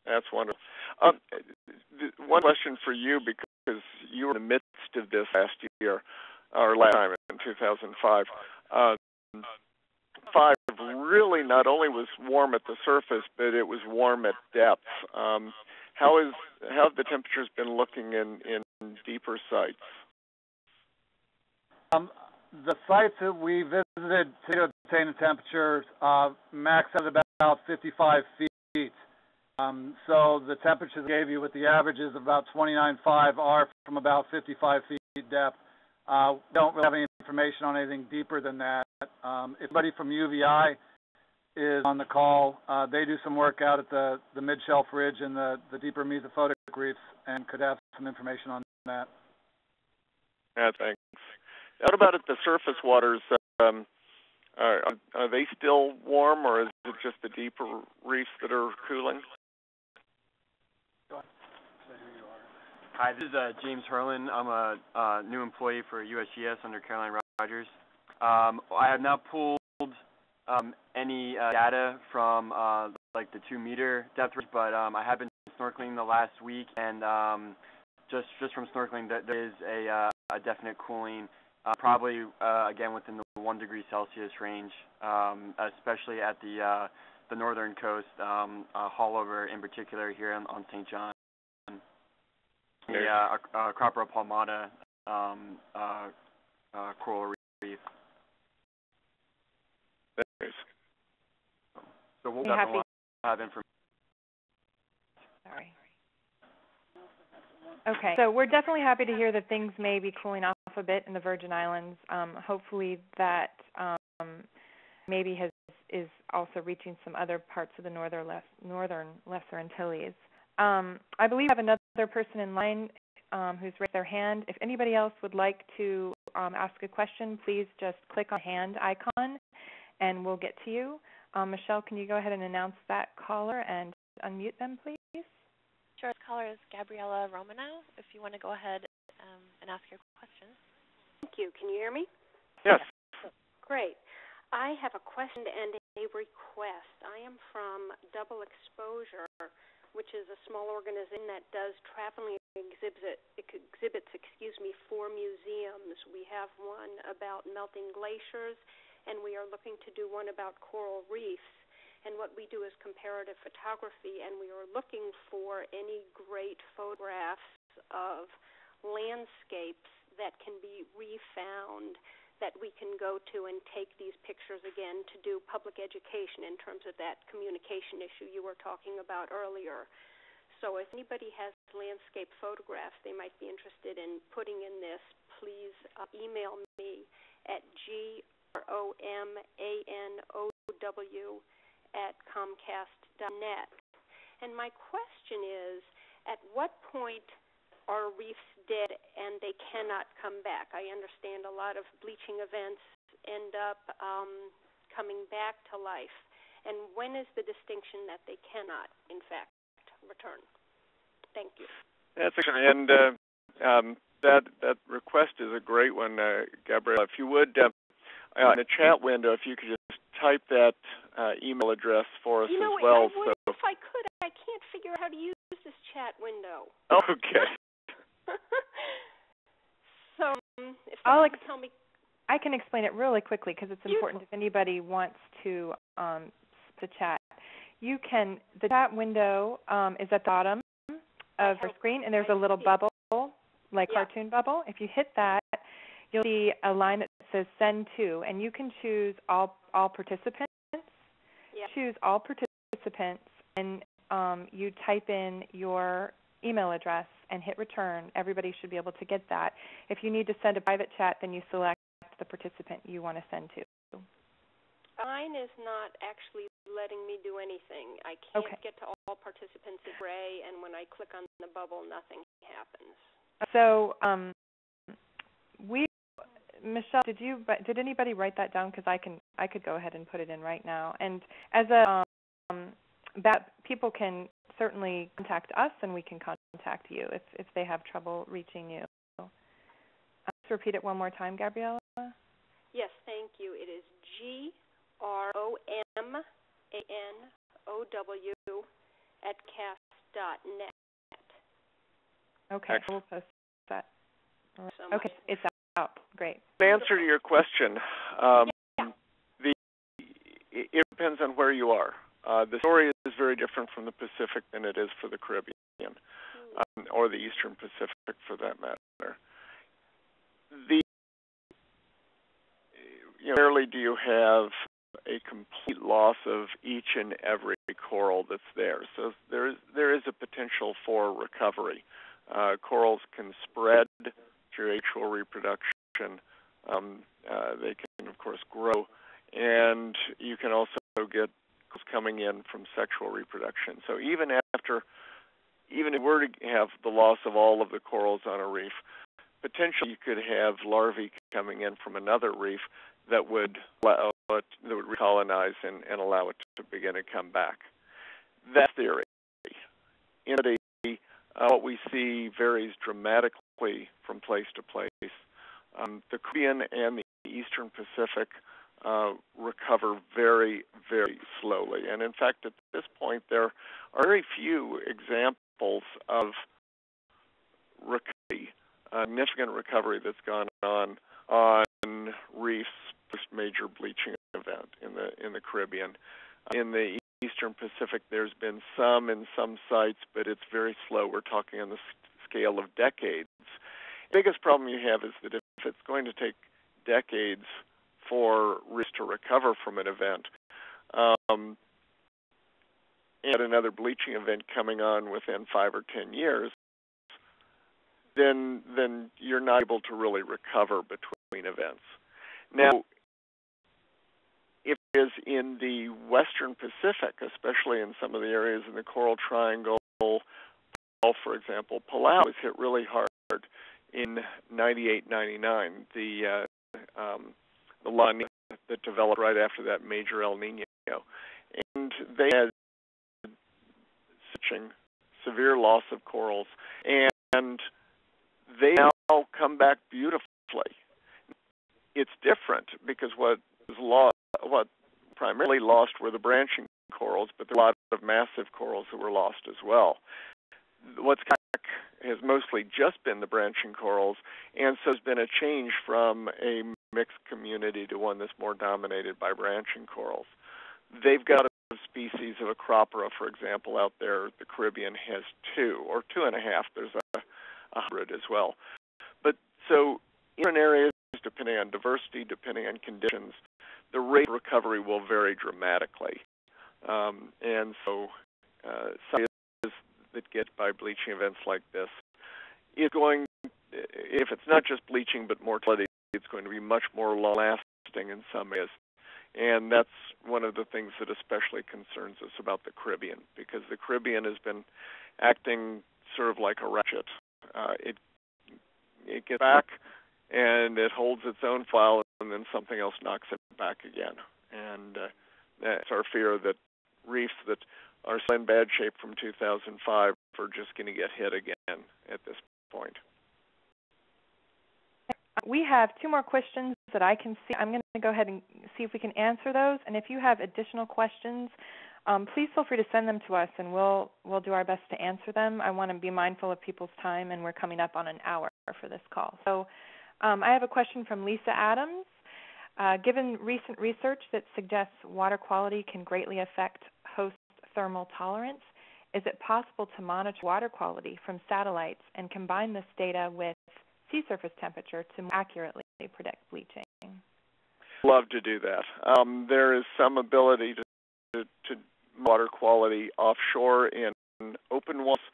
That's wonderful. One question for you, because you were in the midst of this last year, or last time in 2005. 5 really not only was warm at the surface, but it was warm at depth. How have the temperatures been looking in deeper sites? The sites that we visited to obtain the temperatures maxed out about 55 feet. So the temperatures I gave you with the averages of about 29.5 are from about 55 feet depth. Don't really have any information on anything deeper than that. If anybody from UVI is on the call. They do some work out at the mid-shelf ridge and the deeper mesophotic reefs, and could have some information on that. Yeah, thanks. What about at the surface waters? Are they still warm, or is it just the deeper reefs that are cooling? Hi, this is James Herlin. I'm a new employee for USGS under Caroline Rogers. I have not pulled any data from like the 2-meter depth range, but I have been snorkeling the last week, and just from snorkeling, there is a definite cooling, probably again within the 1 degree Celsius range, especially at the northern coast, Haulover in particular here on St. John. The Cropera palmata coral reef. So we'll definitely have information. Sorry. Okay, so we're definitely happy to hear that things may be cooling off a bit in the Virgin Islands. Hopefully that maybe is also reaching some other parts of the northern Lesser Antilles. I believe we have another person in line who's raised their hand. If anybody else would like to ask a question, please just click on the hand icon and we'll get to you. Michelle, can you go ahead and announce that caller and unmute them, please? Sure. This caller is Gabriella Romanow. If you want to go ahead and ask your question. Thank you. Can you hear me? Yes. Great. I have a question and a request. I am from Double Exposure, which is a small organization that does traveling exhibits, for museums. We have one about melting glaciers, and we are looking to do one about coral reefs. And what we do is comparative photography, and we are looking for any great photographs of landscapes that can be refound, that we can go to and take these pictures again to do public education in terms of that communication issue you were talking about earlier. So if anybody has landscape photographs they might be interested in putting in this, please email me at gromanow@comcast.net. And my question is, at what point are reefs dead and they cannot come back? I understand a lot of bleaching events end up coming back to life. And when is the distinction that they cannot, in fact, return? Thank you. That's actually, and that request is a great one, Gabriella. If you would, in the chat window, if you could just type that email address for us as well. I would, if I could. I can't figure out how to use this chat window. Okay. So, if someone can tell me. I can explain it really quickly because it's important if anybody wants to chat. You can. The chat window is at the bottom of your screen, and there's a little bubble, cartoon bubble. If you hit that, you'll see a line that says send to, and you can choose all participants. Yeah. Choose all participants, and you type in your email address and hit return. Everybody should be able to get that. If you need to send a private chat, then you select the participant you want to send to. Mine is not actually letting me do anything. I can't get to all participants in gray, and when I click on the bubble, nothing happens. So, Michelle, did anybody write that down? Because I could go ahead and put it in right now. And as that people can certainly contact us, and we can contact you if they have trouble reaching you. Let's repeat it one more time, Gabriella. Yes, thank you. It is gromanow@cast.net. Okay, we'll post that. Okay, it's out. Great. The answer to your question, it depends on where you are. The story is very different from the Pacific than it is for the Caribbean, or the Eastern Pacific for that matter. Rarely do you have a complete loss of each and every coral that's there. So there is a potential for recovery. Corals can spread through asexual reproduction. They can, of course, grow, and you can also get coming in from sexual reproduction. So even if we were to have the loss of all of the corals on a reef, potentially you could have larvae coming in from another reef that would recolonize and allow it to begin to come back. That's theory. In reality, what we see varies dramatically from place to place. The Caribbean and the Eastern Pacific recover very, very slowly. And in fact, at this point, there are very few examples of recovery, significant recovery that's gone on reefs post-major bleaching event in the Caribbean. In the Eastern Pacific, there's been some in some sites, but it's very slow. We're talking on the scale of decades. The biggest problem you have is that if it's going to take decades for reefs to recover from an event, and another bleaching event coming on within 5 or 10 years, then you're not able to really recover between events. Now, if it is in the Western Pacific, especially in some of the areas in the Coral Triangle, for example, Palau was hit really hard in 98, 99. The La Nina that developed right after that major El Nino, and they had such severe loss of corals, and they now come back beautifully. It's different because what primarily lost were the branching corals, but there are a lot of massive corals that were lost as well. What's back has mostly just been the branching corals, and so there's been a change from a mixed community to one that's more dominated by branching corals. They've got a species of Acropora, for example, out there. The Caribbean has 2 or 2.5. There's a hybrid as well. But so in areas, depending on diversity, depending on conditions, the rate of recovery will vary dramatically. And so some that get by bleaching events like this is going, if it's not just bleaching but mortality, it's going to be much more long-lasting in some areas. And that's one of the things that especially concerns us about the Caribbean, because the Caribbean has been acting sort of like a ratchet. It gets back and it holds its own file, and then something else knocks it back again. And that's our fear that reefs that are still in bad shape from 2005 are just going to get hit again at this point. We have 2 more questions that I can see. I'm going to go ahead and see if we can answer those. And if you have additional questions, please feel free to send them to us, and we'll do our best to answer them. I want to be mindful of people's time, and we're coming up on an hour for this call. So I have a question from Lisa Adams. Given recent research that suggests water quality can greatly affect host thermal tolerance, is it possible to monitor water quality from satellites and combine this data with sea surface temperature to more accurately predict bleaching? Love to do that. There is some ability to water quality offshore in open waters.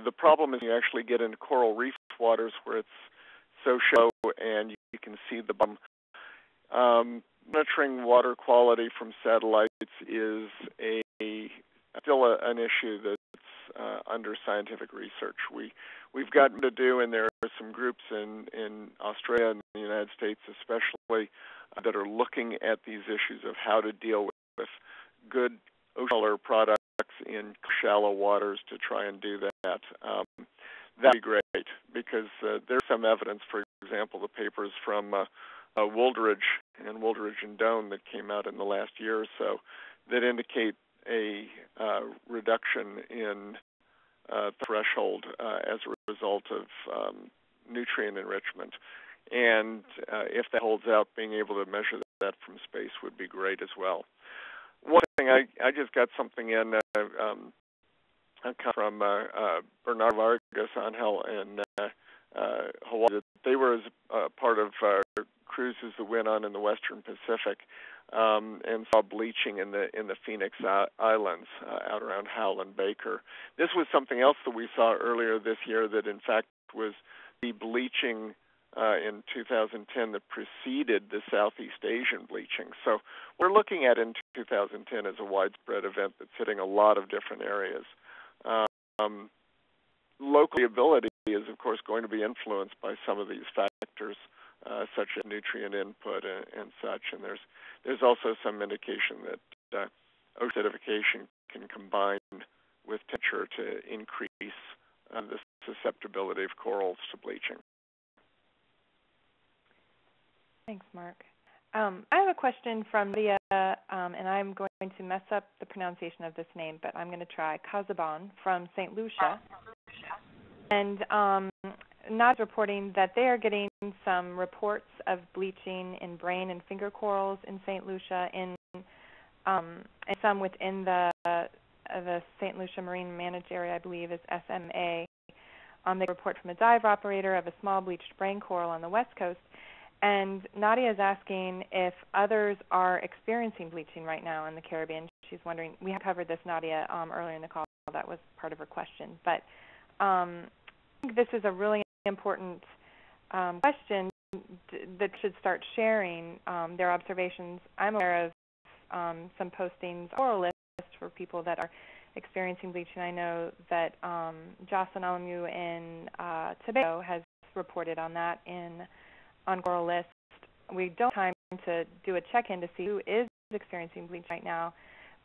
The problem is you actually get into coral reef waters where it's so shallow and you can see the bottom. Monitoring water quality from satellites is still an issue that's under scientific research. We've gotten to do, and there are some groups in Australia and the United States especially that are looking at these issues of how to deal with good ocean products in shallow waters to try and do that. That'd be great, because there's some evidence, for example, the papers from Wooldridge and Doan that came out in the last year or so that indicate a reduction in threshold as a result of nutrient enrichment. And if that holds out, being able to measure that from space would be great as well. One thing, I just got something in from Bernard Vargas Angel in Hawaii. They were as part of cruises that went on in the Western Pacific and saw bleaching in the Phoenix Islands out around Howell and Baker. This was something else that we saw earlier this year that in fact was the bleaching in 2010 that preceded the Southeast Asian bleaching. So we're looking at in 2010 as a widespread event that's hitting a lot of different areas. Local ability is, of course, going to be influenced by some of these factors, such as nutrient input and such. And there's also some indication that acidification can combine with temperature to increase the susceptibility of corals to bleaching. Thanks, Mark. I have a question from Leah, and I'm going to mess up the pronunciation of this name, but I'm going to try. Casaban from St. Lucia. And NOD's reporting that they are getting some reports of bleaching in brain and finger corals in St. Lucia, and some within the St. Lucia Marine Managed Area, I believe, is SMA. They report from a dive operator of a small bleached brain coral on the west coast. And Nadia is asking if others are experiencing bleaching right now in the Caribbean. She's wondering, we have covered this, Nadia, earlier in the call. That was part of her question. But I think this is a really important question that should start sharing their observations. I'm aware of some postings, oral list for people that are experiencing bleaching. I know that Jocelyn Alamu in Tobago has reported on that on Coral List. We don't have time to do a check-in to see who is experiencing bleaching right now,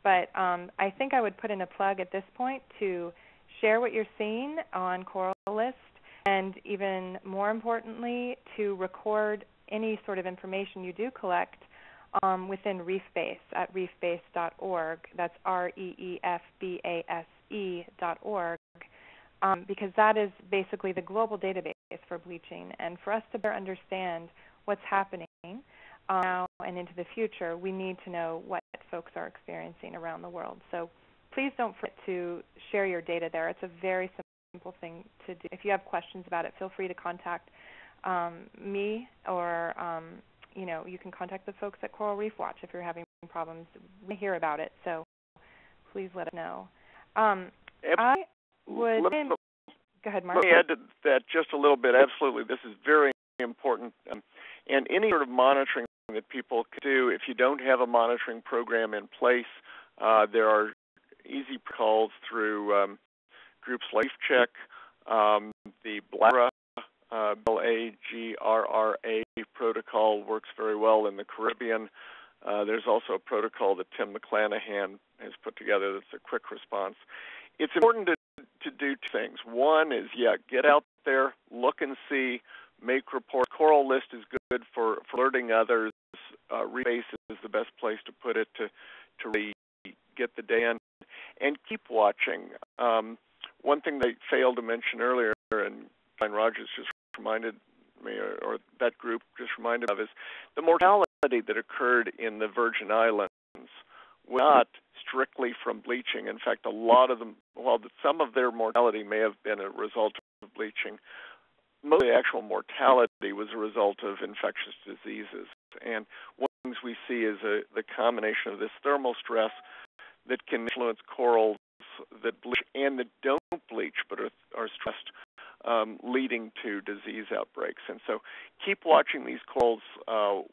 but I think I would put in a plug at this point to share what you're seeing on Coral List, and even more importantly, to record any sort of information you do collect within ReefBase at reefbase.org. That's REEFBASE.org, because that is basically the global database for bleaching. And for us to better understand what's happening now and into the future, we need to know what folks are experiencing around the world. So please don't forget to share your data there. It's a very simple thing to do. If you have questions about it, feel free to contact me, or you can contact the folks at Coral Reef Watch if you're having problems. We hear about it, so please let us know. I would. Go ahead, Mark. Let me add to that just a little bit. Absolutely, this is very important. And any sort of monitoring that people can do, if you don't have a monitoring program in place, there are easy calls through groups like Check, the BLAGRA, BLAGRRA protocol works very well in the Caribbean. There's also a protocol that Tim McClanahan has put together that's a quick response. It's important to do two things. One is, get out there, look and see, make reports. Coral List is good for alerting others. ReefBase is the best place to put it to really get the data in. And keep watching. One thing they failed to mention earlier, and Brian Rogers just reminded me, or that group just reminded me of, is the mortality that occurred in the Virgin Islands was not strictly from bleaching. In fact, a lot of them, while some of their mortality may have been a result of bleaching, most of the actual mortality was a result of infectious diseases. And one of the things we see is the combination of this thermal stress that can influence corals that bleach and that don't bleach but are stressed, leading to disease outbreaks. And so keep watching these corals,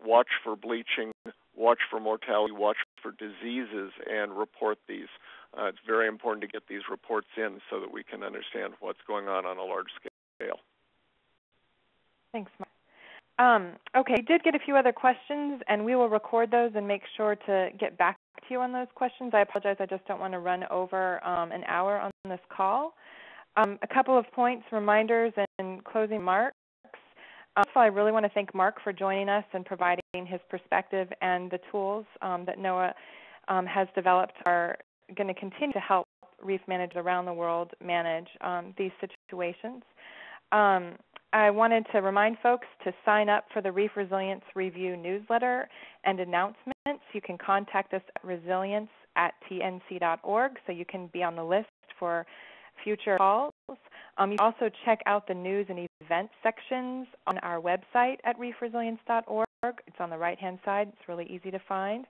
watch for bleaching, watch for mortality, watch for diseases, and report these. It's very important to get these reports in so that we can understand what's going on a large scale. Thanks, Mark. Okay, we did get a few other questions, and we will record those and make sure to get back to you on those questions. I apologize, I just don't want to run over an hour on this call. A couple of points, reminders, and closing remarks. First of all, I really want to thank Mark for joining us and providing his perspective, and the tools that NOAA has developed are going to continue to help reef managers around the world manage these situations. I wanted to remind folks to sign up for the Reef Resilience Review newsletter and announcements. You can contact us at resilience@tnc.org so you can be on the list for future calls. You can also check out the news and events sections on our website at reefresilience.org. It's on the right-hand side. It's really easy to find.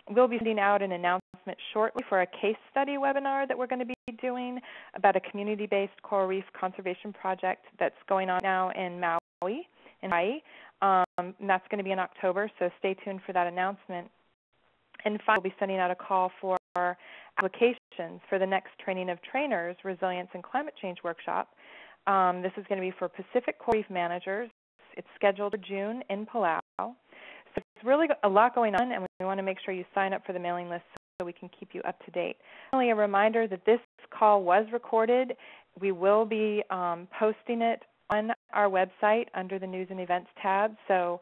We'll be sending out an announcement shortly for a case study webinar that we're going to be doing about a community-based coral reef conservation project that's going on now in Maui. in Hawaii, and that's going to be in October, so stay tuned for that announcement. And finally, we'll be sending out a call for applications for the next Training of Trainers Resilience and Climate Change workshop. This is going to be for Pacific Coral Reef managers. It's scheduled for June in Palau. So it's really a lot going on, and we want to make sure you sign up for the mailing list so we can keep you up to date. Finally, a reminder that this call was recorded. We will be posting it on our website under the News and Events tab, so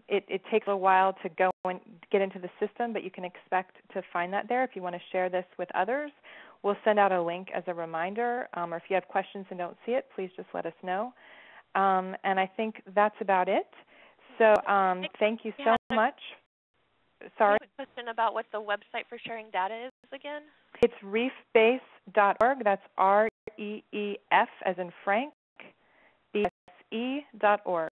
it takes a while to go and get into the system, but you can expect to find that there if you want to share this with others. We'll send out a link as a reminder, or if you have questions and don't see it, please just let us know. And I think that's about it. So thank you so much. Sorry? I have a question about what the website for sharing data is again. It's reefbase.org. That's REEF as in Frank, BSE.org.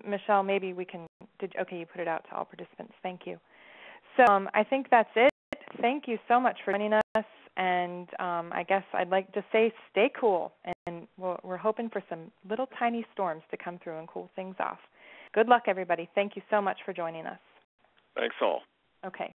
Michelle, maybe we can, okay, you put it out to all participants. Thank you. So I think that's it. Thank you so much for joining us, and I guess I'd like to say stay cool, and we're hoping for some little tiny storms to come through and cool things off. Good luck, everybody. Thank you so much for joining us. Thanks all. Okay.